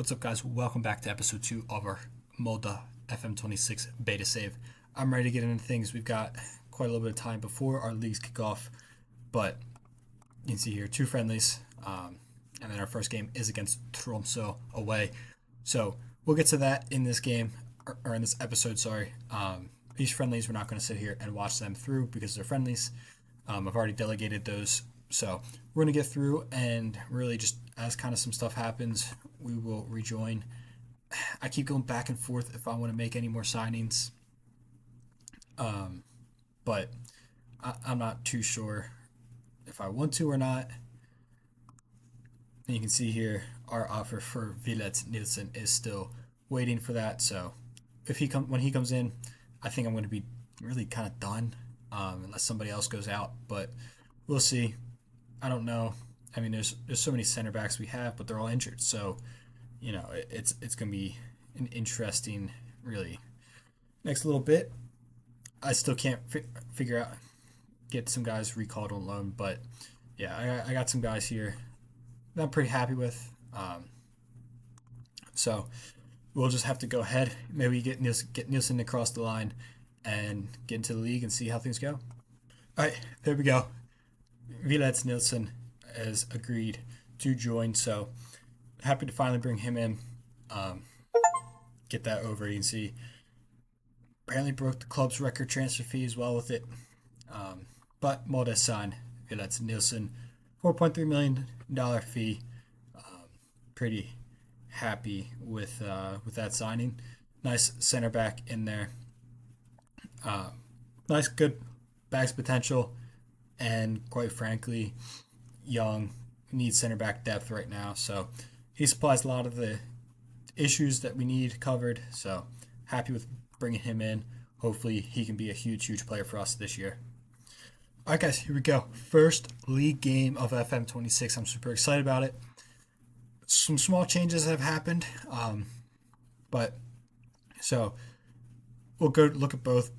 What's up, guys? Welcome back to episode 2 of our Molde FM26 beta save. I'm ready to get into things. We've got quite a little bit of time before our leagues kick off, but you can see here 2 friendlies, and then our first game is against Tromsø away. So we'll get to that in this game, or in this episode, sorry. These friendlies, we're not going to sit here and watch them through because they're friendlies. I've already delegated those, so we're going to get through and really just as kind of some stuff happens, we will rejoin. I keep going back and forth if I want to make any more signings, but I'm not too sure if I want to or not. And you can see here our offer for Villet Nielsen is still waiting for that. So when he comes in, I think I'm going to be really kind of done, unless somebody else goes out. But we'll see. I don't know. I mean, there's so many center backs we have, but they're all injured. So, you know, it's going to be an interesting, really, next little bit. I still can't figure out, get some guys recalled on loan. But, yeah, I got some guys here that I'm pretty happy with. So we'll just have to go ahead. Maybe get Nielsen across the line and get into the league and see how things go. All right, there we go. Vilets Nielsen has agreed to join, so happy to finally bring him in. Get that over. You can see apparently broke the club's record transfer fee as well with it. But Molde signed Vilets Nielsen, $4.3 million fee. Pretty happy with that signing. Nice center back in there. Nice, good bags potential, and quite frankly, young, needs center back depth right now. So he supplies a lot of the issues that we need covered. So happy with bringing him in. Hopefully he can be a huge player for us this year. All right, guys, here we go. First league game of FM26. I'm super excited about it. Some small changes have happened, but so we'll go look at both.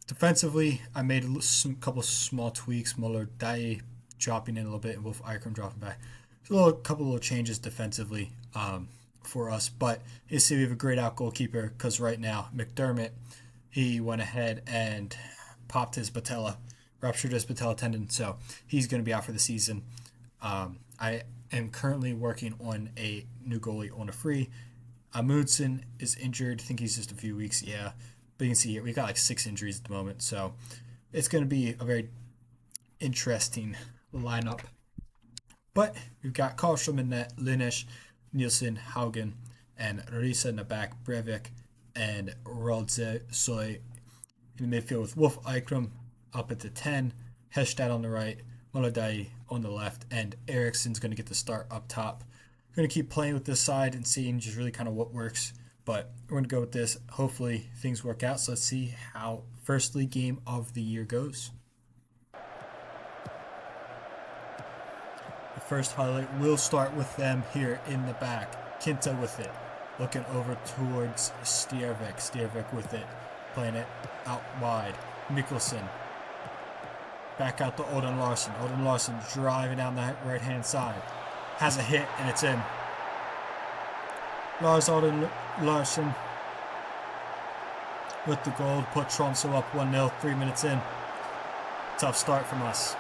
Defensively, I made some couple small tweaks. Muller Dai dropping in a little bit, and Wolf Eikram dropping back. So couple little changes defensively for us. But you see, we have a great out goalkeeper because right now McDermott, he went ahead and popped his patella, ruptured his patella tendon, so he's going to be out for the season. I am currently working on a new goalie on a free. Amundsen is injured. I think he's just a few weeks. Yeah. But you can see here, we've got like 6 injuries at the moment. So it's going to be a very interesting lineup. But we've got Karlstrom in net, Linesh, Nielsen, Haugen, and Risa in the back, Breivik, and Rodze Soy in the midfield with Wolf Eikram up at the 10, Hestad on the right, Molodai on the left, and Eriksson's going to get the start up top. We're going to keep playing with this side and seeing just really kind of what works. But we're going to go with this. Hopefully things work out. So let's see how first league game of the year goes. The first highlight will start with them here in the back. Kinta with it. Looking over towards Stiervik. Stiervik with it. Playing it out wide. Mikkelsen. Back out to Odin Larsen. Odin Larsen driving down the right-hand side. Has a hit, and it's in. Lars Odin Larsen with the goal. Put Tromsø up 1-0, 3 minutes in. Tough start from us.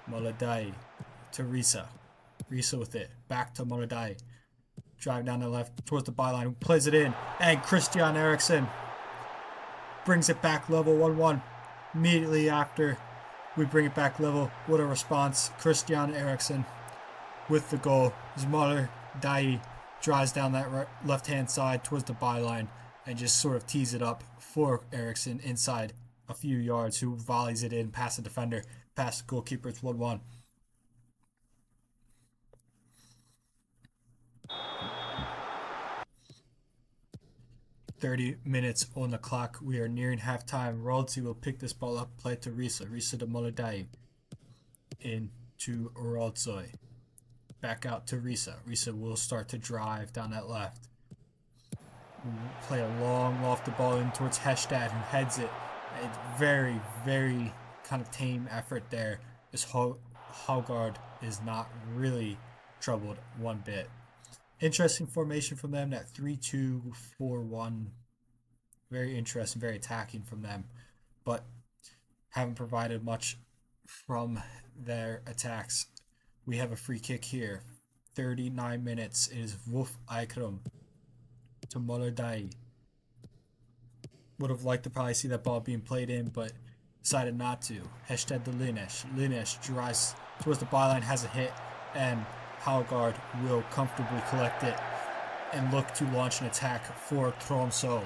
Molodai to Risa. Risa with it. Back to Molodai. Drive down the left towards the byline. Plays it in. And Christian Eriksen brings it back level 1-1. Immediately after we bring it back level, what a response. Christian Eriksen with the goal. Muller Dai drives down that left-hand side towards the byline and just sort of tees it up for Eriksen inside a few yards, who volleys it in past the defender, past the goalkeeper. It's 1-1. 30 minutes on the clock. We are nearing halftime. Rodzi will pick this ball up, play it to Risa. Risa to Molodai. Into Rodzoy. Back out to Risa. Risa will start to drive down that left. play a long lofted ball in towards Hestad, who heads it. A very, very kind of tame effort there. This Hallgaard is not really troubled one bit. Interesting formation from them, that 3-2-4-1. Very interesting, very attacking from them, but haven't provided much from their attacks. We have a free kick here. 39 minutes. It is Wolf Eikram to Molde. Would have liked to probably see that ball being played in, but decided not to. Hested to Linesh. Linesh drives towards the byline, has a hit, and Hallgaard will comfortably collect it and look to launch an attack for Tromsø.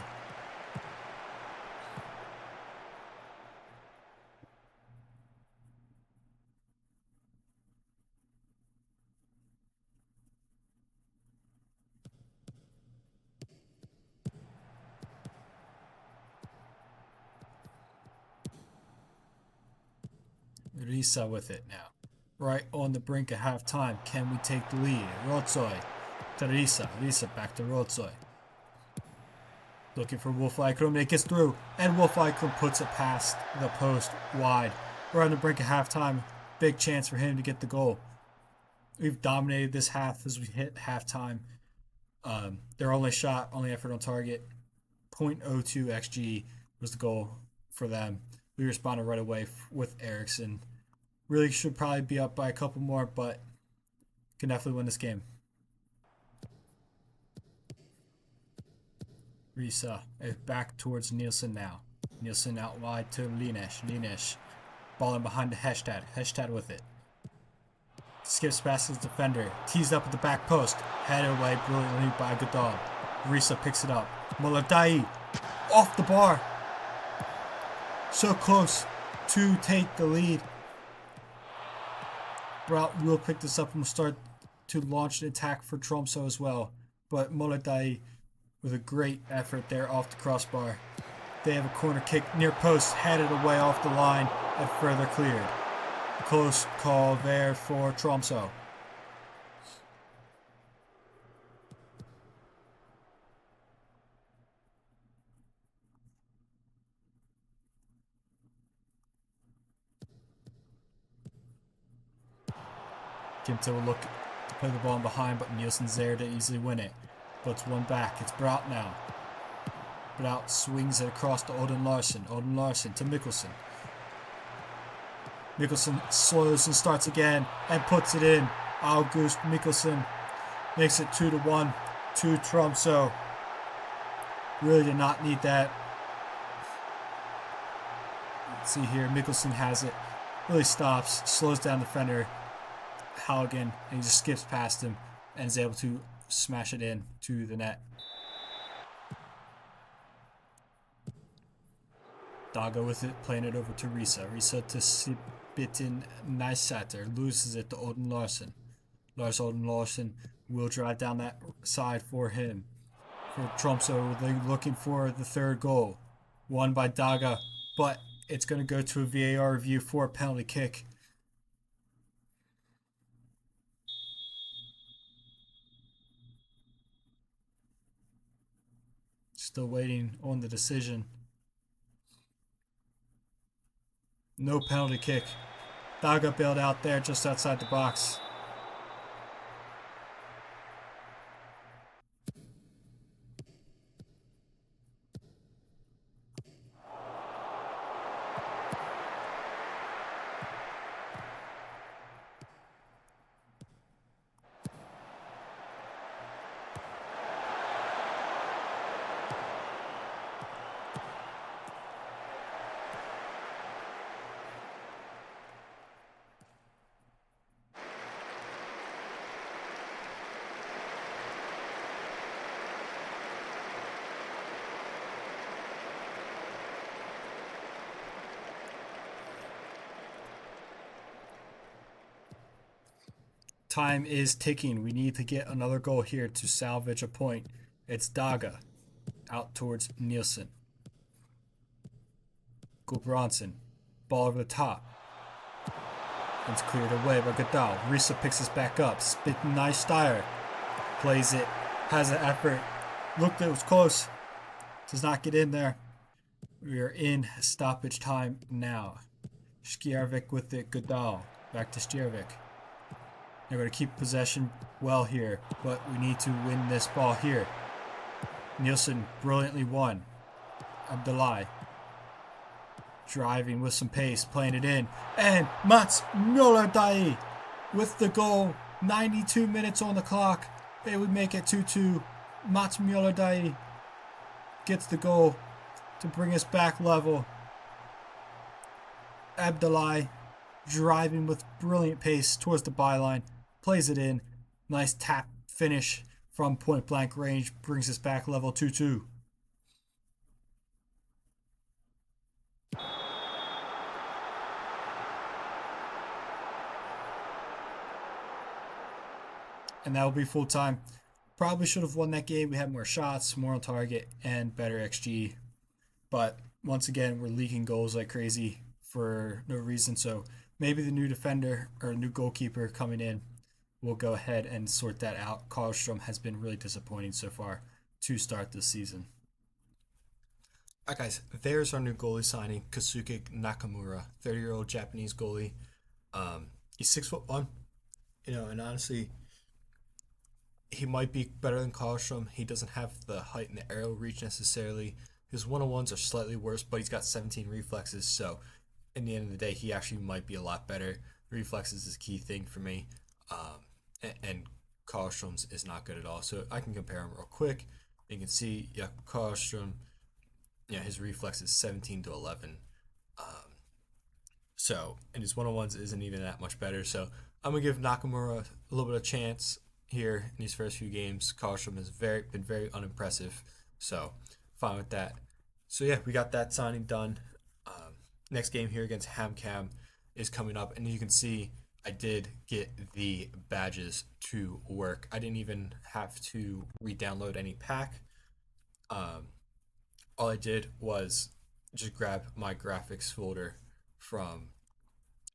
Risa with it now. Right on the brink of half time. Can we take the lead? Rotsoi to Risa. Risa back to Rotsoi. Looking for Wolf Eikram. It gets through. And Wolf Eikram puts it past the post wide. We're on the brink of half time. Big chance for him to get the goal. We've dominated this half as we hit halftime. Their only shot, only effort on target. 0.02 XG was the goal for them. We responded right away with Eriksson. Really should probably be up by a couple more, but can definitely win this game. Risa is back towards Nielsen now. Nielsen out wide to Linesh. Linesh balling behind to Hestad. Hestad with it. Skips past his defender. Teased up at the back post. Headed away brilliantly by Godal. Risa picks it up. Molodai off the bar. So close to take the lead. Brout will pick this up and will start to launch an attack for Tromsø as well. But Molodai with a great effort there off the crossbar. They have a corner kick near post, headed away off the line and further cleared. Close call there for Tromsø. Kimto will look to play the ball in behind, but Nielsen's there to easily win it. Puts one back. It's Brout now. Brout swings it across to Odin Larsen. Odin Larsen to Mikkelsen. Mikkelsen slows and starts again and puts it in. August Mikkelsen makes it 2-1 to Tromsø. Really did not need that. Let's see here. Mikkelsen has it. Really stops. Slows down the defender. Halligan, and he just skips past him and is able to smash it in to the net. Daga with it, playing it over to Risa. Risa to Sibitin Neisater, loses it to Odin Larsen. Odin Larsen will drive down that side for him. For Tromsø, they're looking for the third goal. Won by Daga, but it's going to go to a VAR review for a penalty kick. Still waiting on the decision. No penalty kick. Daga bailed out there just outside the box. Time is ticking. We need to get another goal here to salvage a point. It's Daga out towards Nielsen. Gulbranson. Ball over the top. It's cleared away by Godal. Risa picks us back up. Spitten Neisteyer plays it. Has an effort. Looked, it was close. Does not get in there. We are in stoppage time now. Skjervik with it. Goodall. Back to Skjervik. They're going to keep possession well here, but we need to win this ball here. Nielsen brilliantly won. Abdullah driving with some pace, playing it in, and Mats Mjolerdai with the goal. 92 minutes on the clock. They would make it 2-2. Mats Mjolerdai gets the goal to bring us back level. Abdullah driving with brilliant pace towards the byline, plays it in. Nice tap finish from point blank range, brings us back level 2-2. And that will be full time. Probably should have won that game. We had more shots, more on target, and better XG. But once again, we're leaking goals like crazy for no reason. So maybe the new defender or new goalkeeper coming in will go ahead and sort that out. Karlstrom has been really disappointing so far to start this season. All right, guys, there's our new goalie signing, Kosuke Nakamura, 30-year-old Japanese goalie. He's 6'1", and honestly, he might be better than Karlstrom. He doesn't have the height and the aerial reach necessarily. His one-on-ones are slightly worse, but he's got 17 reflexes, so in the end of the day, he actually might be a lot better. Reflexes is a key thing for me, and Karlstrom's is not good at all. So I can compare them real quick. You can see, Karlstrom, his reflex is 17 to 11. And his one-on-ones isn't even that much better. So I'm going to give Nakamura a little bit of chance here in these first few games. Karlstrom has been very unimpressive, so fine with that. So we got that signing done. Next game here against HamKam is coming up, and you can see I did get the badges to work. I didn't even have to re-download any pack. All I did was just grab my graphics folder from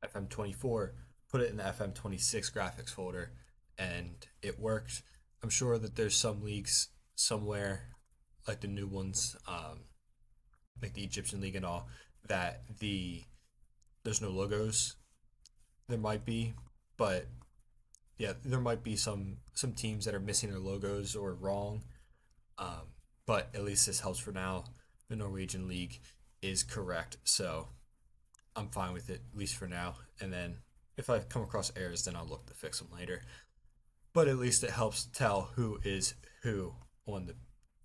FM24, put it in the FM26 graphics folder, and it worked. I'm sure that there's some leagues somewhere, like the new ones, like the Egyptian League and all, that there's no logos. There might be, but there might be some teams that are missing their logos or wrong. But at least this helps for now. The Norwegian League is correct, so I'm fine with it, at least for now. And then if I come across errors, then I'll look to fix them later. But at least it helps tell who is who on the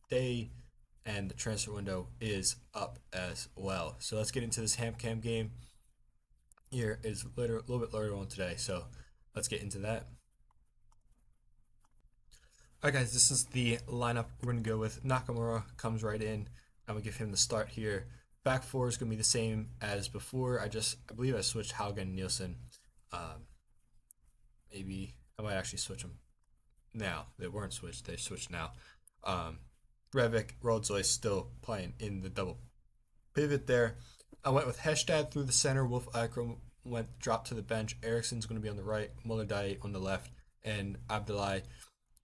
day, and the transfer window is up as well. So let's get into this HamKam game. Here is a little bit later on today, so let's get into that. All right, guys, this is the lineup we're going to go with. Nakamura comes right in. I'm going to give him the start here. Back four is going to be the same as before. I believe I switched Haugen and Nielsen. Maybe I might actually switch them now. They weren't switched. They switched now. Breivik, Roldzoy still playing in the double pivot there. I went with Hestad through the center. Wolf Eikram dropped to the bench. Eriksson's going to be on the right. Muller on the left. And Abdullah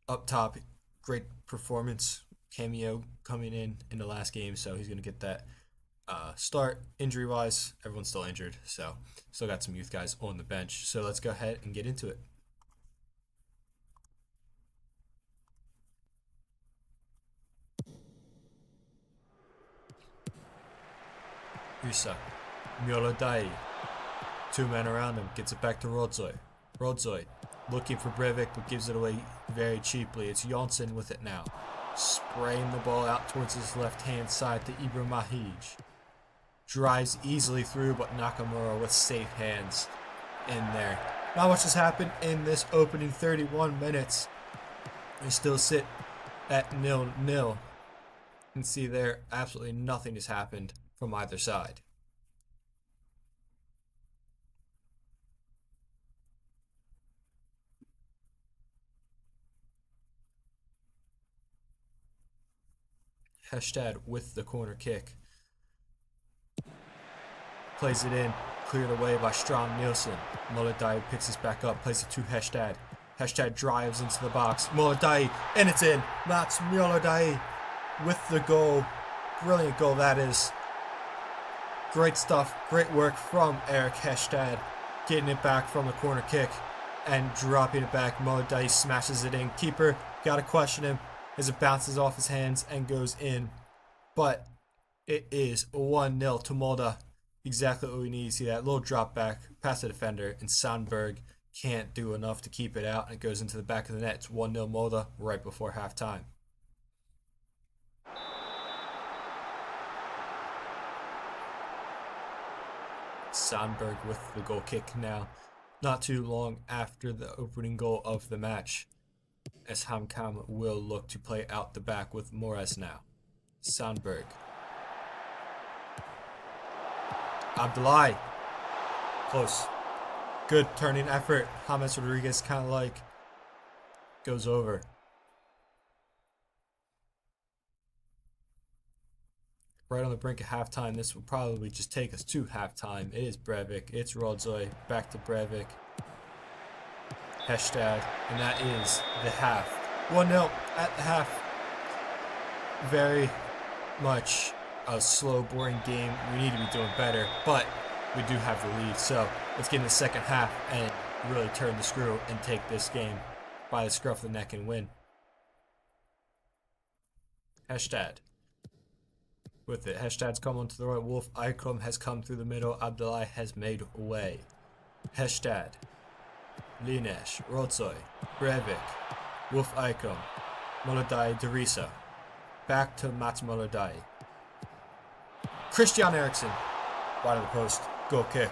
up top. Great performance. Cameo coming in the last game, so he's going to get that start. Injury-wise, everyone's still injured, so still got some youth guys on the bench. So let's go ahead and get into it. Usa, Mjolodai, two men around him, gets it back to Roldzoy. Roldzoy looking for Breivik, but gives it away very cheaply. It's Jonsson with it now. Spraying the ball out towards his left-hand side to Ibrahim Mahij. Drives easily through, but Nakamura with safe hands in there. Not much has happened in this opening 31 minutes. We still sit at 0-0. You can see there, absolutely nothing has happened from either side. Hestad with the corner kick. Plays it in, cleared away by Strong Nielsen. Molde picks this back up, plays it to Hestad. Hestad drives into the box. Molde, and it's in. Mats Molde with the goal. Brilliant goal that is. Great stuff. Great work from Eric Hestad. Getting it back from the corner kick and dropping it back. Molde smashes it in. Keeper, gotta question him as it bounces off his hands and goes in. But it is 1-0 to Molde. Exactly what we need to see. That little drop back past the defender, and Sandberg can't do enough to keep it out, and it goes into the back of the net. It's 1-0 Molde right before halftime. Sandberg with the goal kick now, not too long after the opening goal of the match, as HamKam will look to play out the back with Moraes now. Sandberg. Abdullahi. Close. Good turning effort. James Rodriguez kind of like goes over. Right on the brink of halftime. This will probably just take us to halftime. It is Breivik. It's Rodzoy. Back to Breivik. Hestad. And that is the half. 1-0 at the half. Very much a slow, boring game. We need to be doing better, but we do have the lead. So let's get in the second half and really turn the screw and take this game by the scruff of the neck and win. Hestad with it. Hestad's come onto the right. Wolf Ikram has come through the middle. Abdullahi has made way. Hestad, Linesh, Rodzoy, Breivik, Wolf Ikram, Molodai, Derisa. Back to Mats Molodai. Christian Eriksen, wide of the post, goal kick.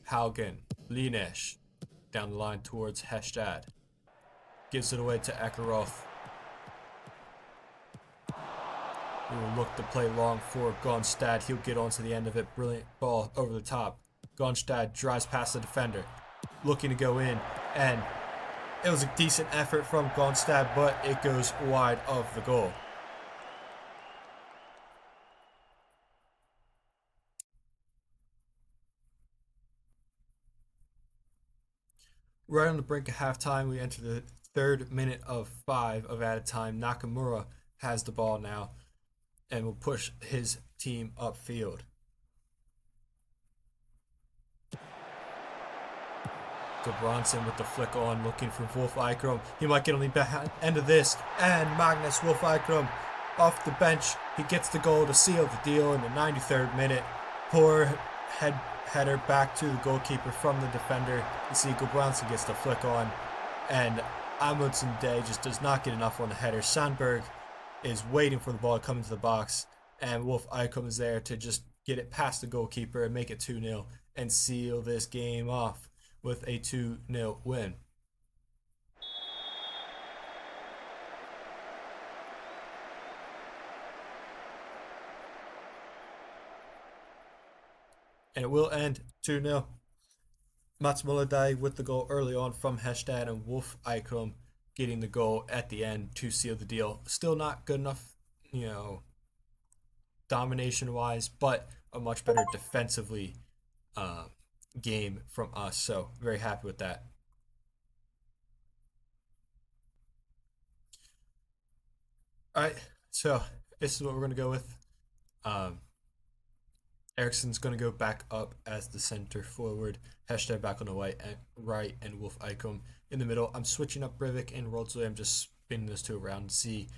Haugen, Linesh, down the line towards Hestad. Gives it away to Akaroth. We will look to play long for Gonstad. He'll get onto the end of it. Brilliant ball over the top. Gonstad drives past the defender, looking to go in, and it was a decent effort from Gonstad, but it goes wide of the goal. Right on the brink of halftime, we enter the third minute of 5 of added time. Nakamura has the ball now and will push his team upfield. Gudbranson with the flick on, looking for Wolf Ikram. He might get on the back end of this, and Magnus Wolf Ikram off the bench. He gets the goal to seal the deal in the 93rd minute. Poor header back to the goalkeeper from the defender. You see Gudbranson gets the flick on, and Amundsen Day just does not get enough on the header. Sandberg is waiting for the ball to come into the box, and Wolf Ikram is there to just get it past the goalkeeper and make it 2-0 and seal this game off with a 2-0 win. And it will end 2-0. Mats Molodai with the goal early on from Hestad, and Wolf Ikram getting the goal at the end to seal the deal. Still not good enough, domination-wise, but a much better defensively game from us. So very happy with that. All right, so this is what we're going to go with. Eriksen's going to go back up as the center forward. Hestad back on the right, and Wolf Ikram in the middle. I'm switching up Breivik and Rodzoy. I'm just spinning those two around to see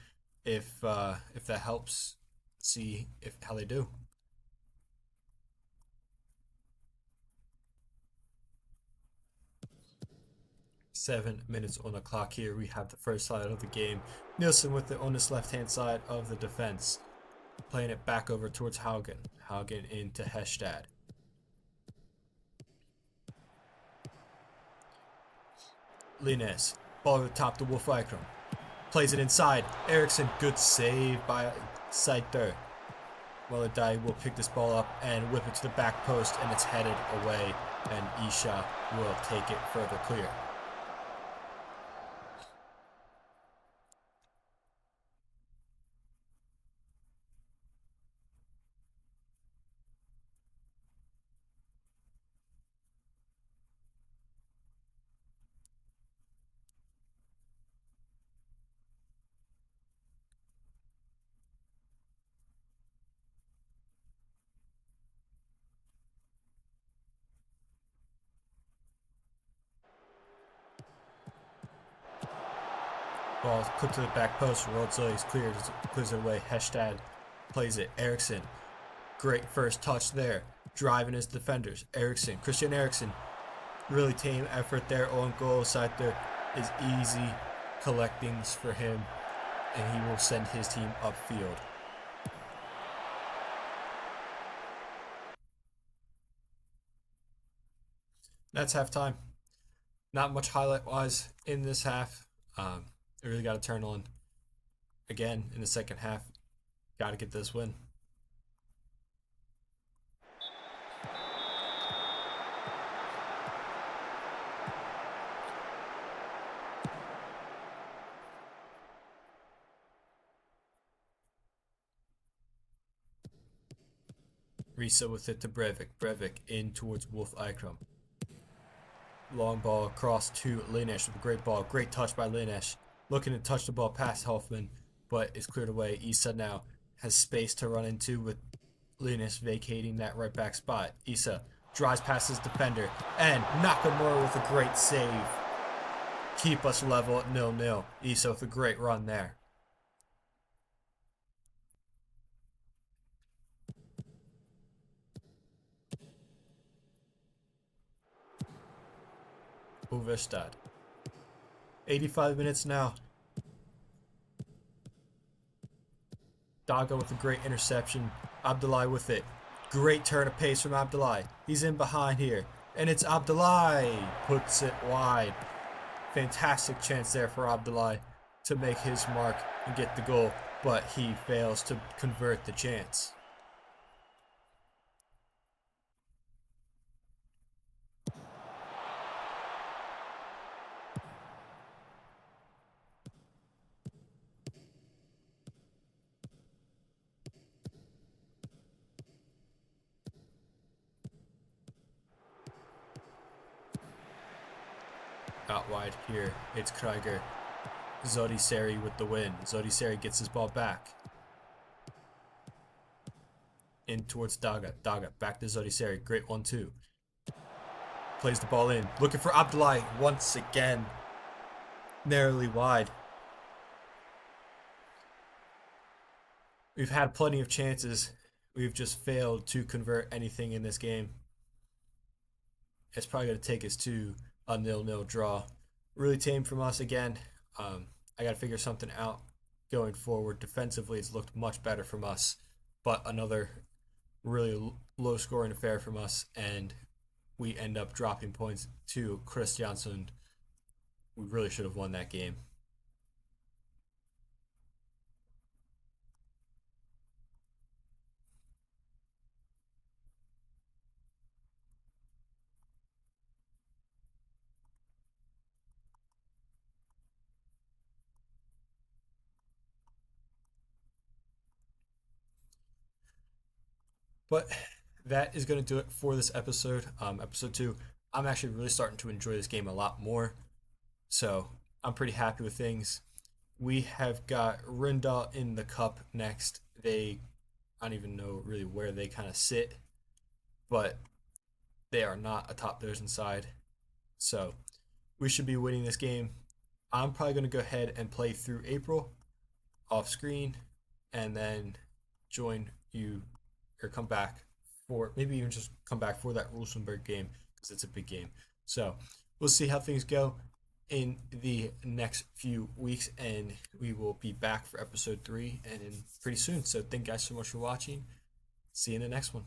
if that helps. See how they do. Seven minutes on the clock here. We have the first side of the game. Nielsen with it on this left-hand side of the defense. Playing it back over towards Haugen. Haugen into Hestad. Lines. Ball over the top to Wolf Ikram. Plays it inside. Eriksen, good save by Saiter. Molodai will pick this ball up and whip it to the back post, and it's headed away, and Isha will take it further clear. Ball clipped to the back post. Rodzil is clears it away. Hestad plays it. Eriksson, great first touch there. Driving his defenders. Christian Eriksson, really tame effort there. On goal side there is easy collectings for him, and he will send his team upfield. That's halftime. Not much highlight wise in this half. It really got to turn on again in the second half. Got to get this win. Risa with it to Breivik. Breivik in towards Wolf Eikram. Long ball across to Linesh with a great ball. Great touch by Linesh. Looking to touch the ball past Hoffman, but it's cleared away. Isa now has space to run into with Linesh vacating that right back spot. Isa drives past his defender, and Nakamura with a great save. Keep us level at 0-0. Isa with a great run there. Uvestad. 85 minutes now. Daga with a great interception. Abdullah with it. Great turn of pace from Abdullah. He's in behind here. And it's Abdullah. Puts it wide. Fantastic chance there for Abdullah to make his mark and get the goal. But he fails to convert the chance. Out wide here, it's Krieger. Zodi Seri with the win. Zodi Seri gets his ball back. In towards Daga. Daga back to Zodi Seri. Great 1-2. Plays the ball in. Looking for Abdullah once again. Narrowly wide. We've had plenty of chances. We've just failed to convert anything in this game. It's probably going to take us to a 0-0 draw. Really tame from us again. I got to figure something out going forward. Defensively, it's looked much better from us, but another really low scoring affair from us, and we end up dropping points to Chris Johnson. We really should have won that game. But that is going to do it for this episode. Episode 2. I'm actually really starting to enjoy this game a lot more. So I'm pretty happy with things. We have got Rindal in the cup next. I don't even know really where they kind of sit, but they are not a top division side. So we should be winning this game. I'm probably going to go ahead and play through April off screen and then join you or come back for maybe even just come back for that Rosenberg game because it's a big game. So we'll see how things go in the next few weeks, and we will be back for episode 3 and in pretty soon. So thank you guys so much for watching. See you in the next one.